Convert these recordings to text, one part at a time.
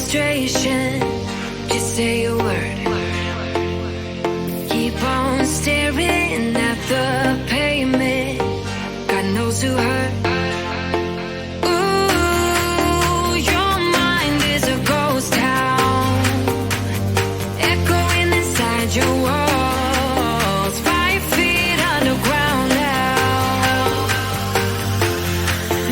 frustration. Just say a word. Keep on staring at the pavement. God knows who hurt. Ooh, your mind is a ghost town, echoing inside your walls. 5 feet underground now.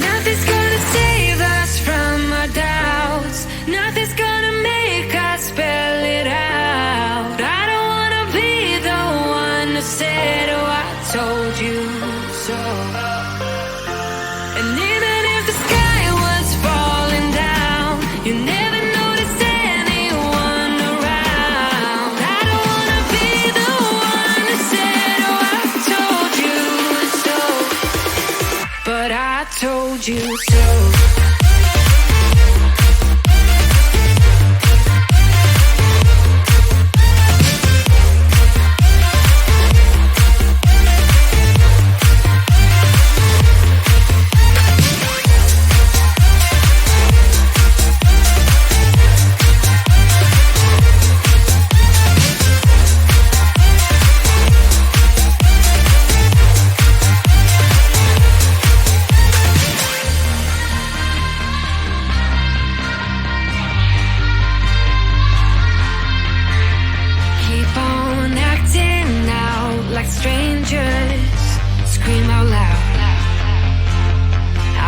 Nothing's gonna save us from our doubts. Nothing's gonna make us spell it out. I don't wanna be the one who said, oh, I told you so. And even if the sky was falling down, you never noticed anyone around. I don't wanna be the one who said, oh, I told you so. But I told you so. Keep on acting out like strangers. Scream out loud.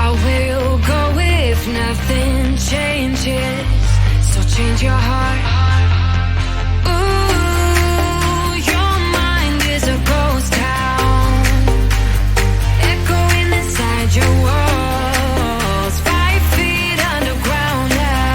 I will go if nothing changes. So change your heart. Ooh, your mind is a ghost town, echoing inside your walls. 5 feet underground now.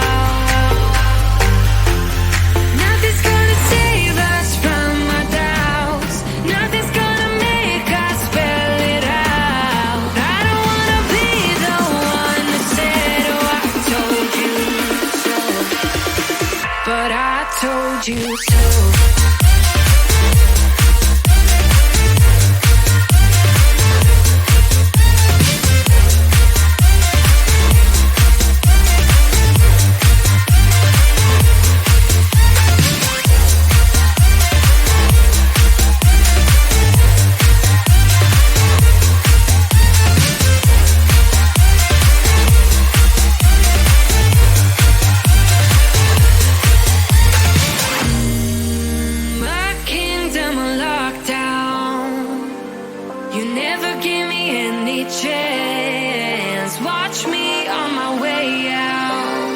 Nothing's gonna save us from our doubts. Nothing's gonna make us spell it out. I don't wanna be the one that said, oh, I told you so. But I told you so. My kingdom on lockdown. You never give me any chance. Watch me on my way out.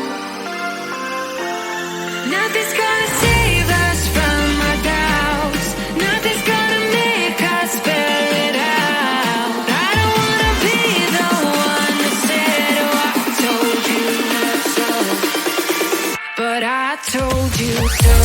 Nothing's gonna save us from our doubts. Nothing's gonna make us spell it out. I don't wanna be the one that said, oh, I told you so. But I told you so.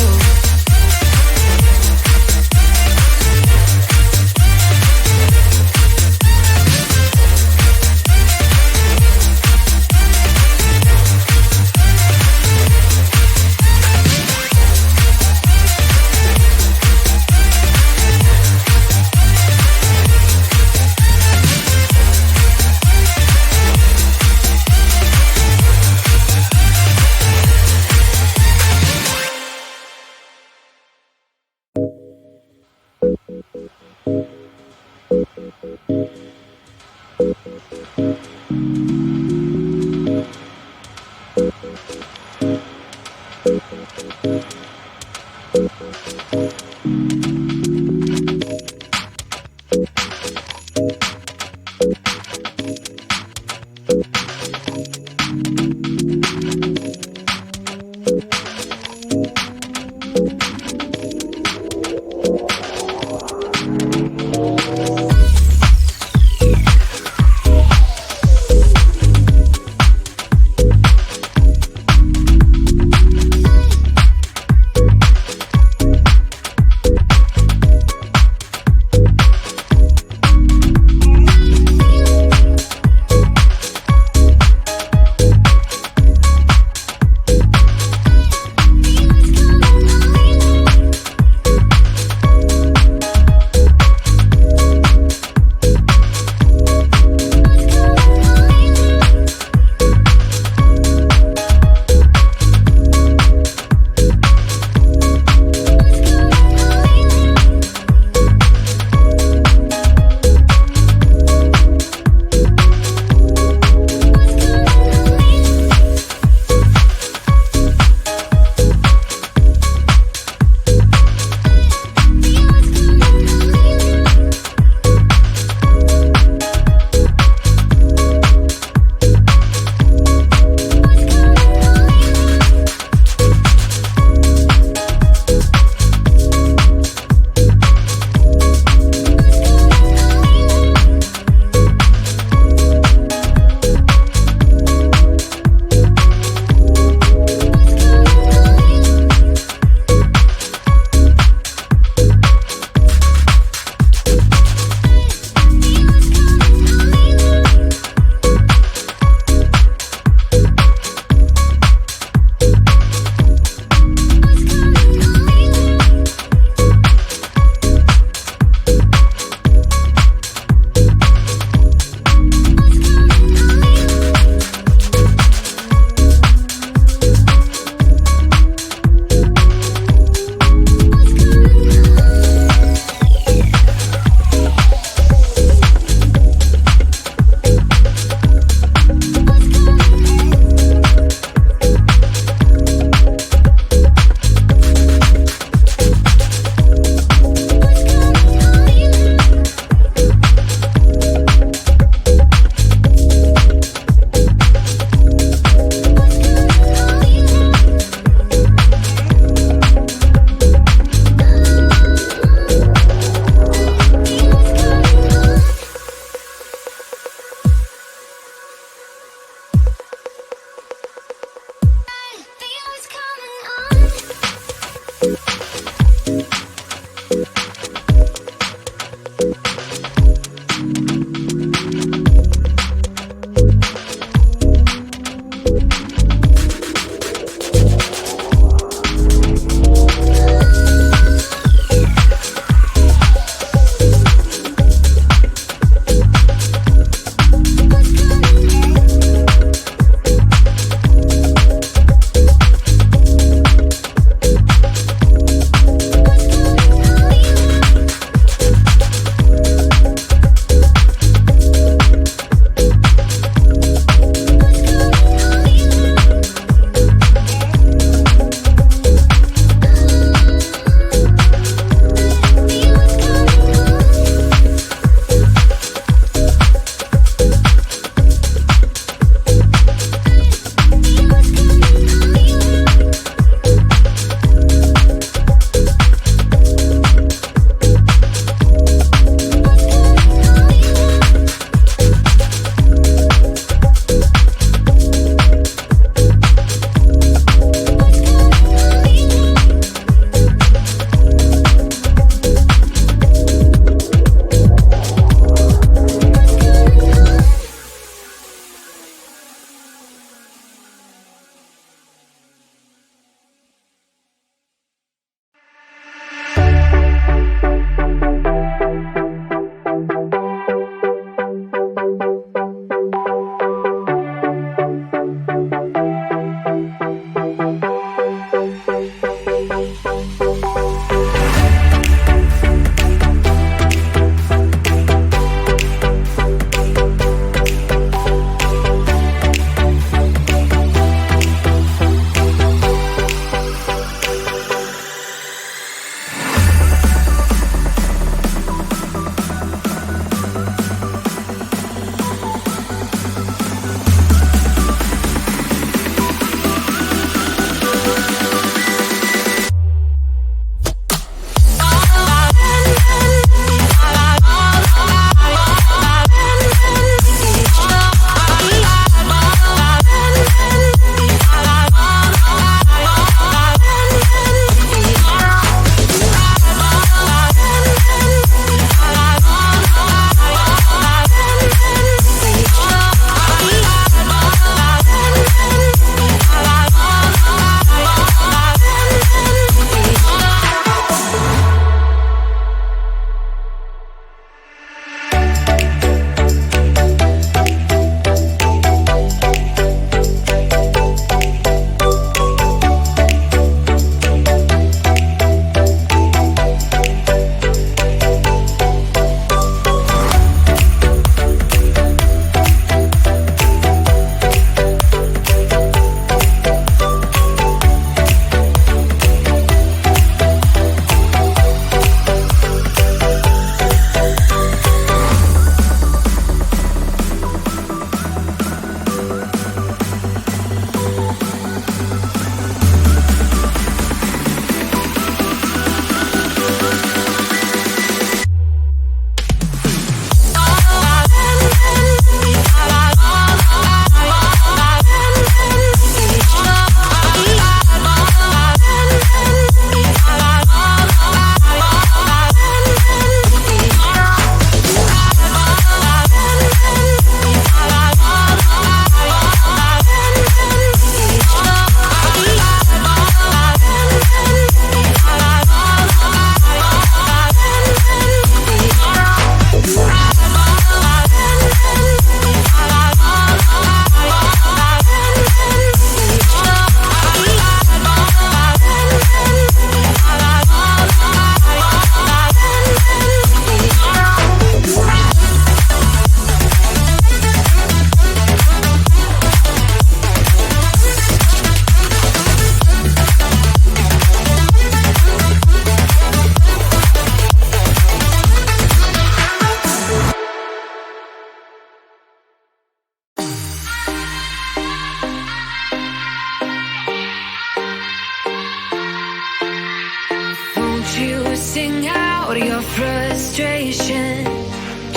sing out your frustration.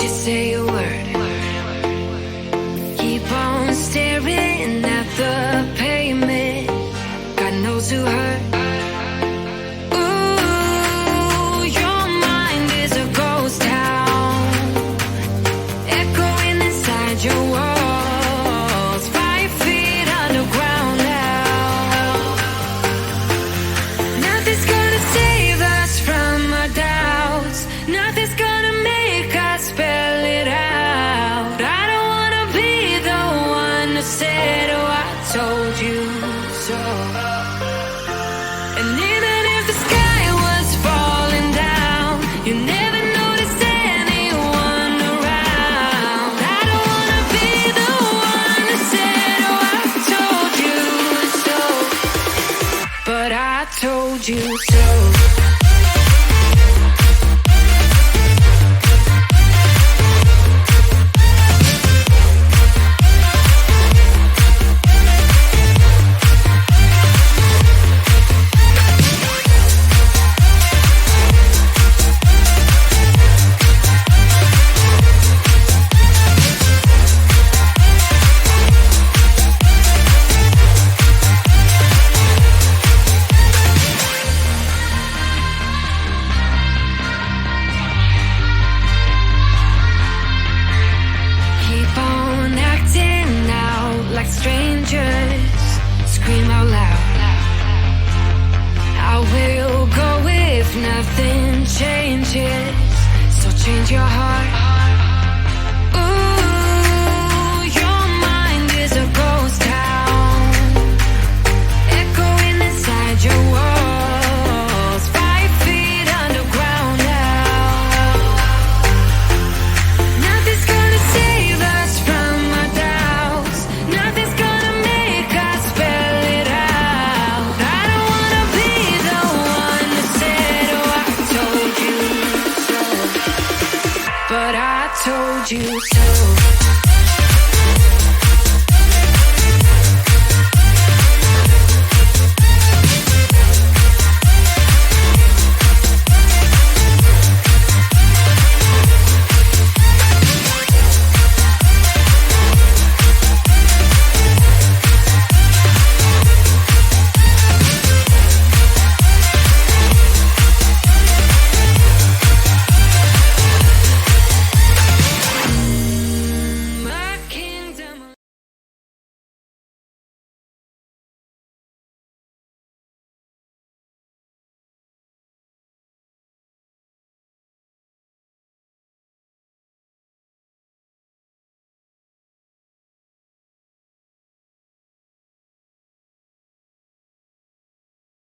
Just say a word. Keep on staring at the pavement. God knows who hurt. Ooh, your mind is a ghost town, echoing inside your walls, 5 feet underground now. Nothing's gonna save us from our doubts. Nothing's gonna make us spell it out. I don't wanna be the one who said, oh, I told you so. And even if the sky was falling down, you never noticed anyone around. I don't wanna be the one who said, oh, I told you so. But I told you so. Keep on acting out like strangers. Scream out loud. I will go if nothing changes. So change your heart. Ooh, your mind is a ghost town, echoing inside your walls, 5 feet underground now. Nothing's gonna save us from our doubts. Nothing's gonna make us spell it out. I don't wanna be the one that said, oh, I told you so. But I told you so.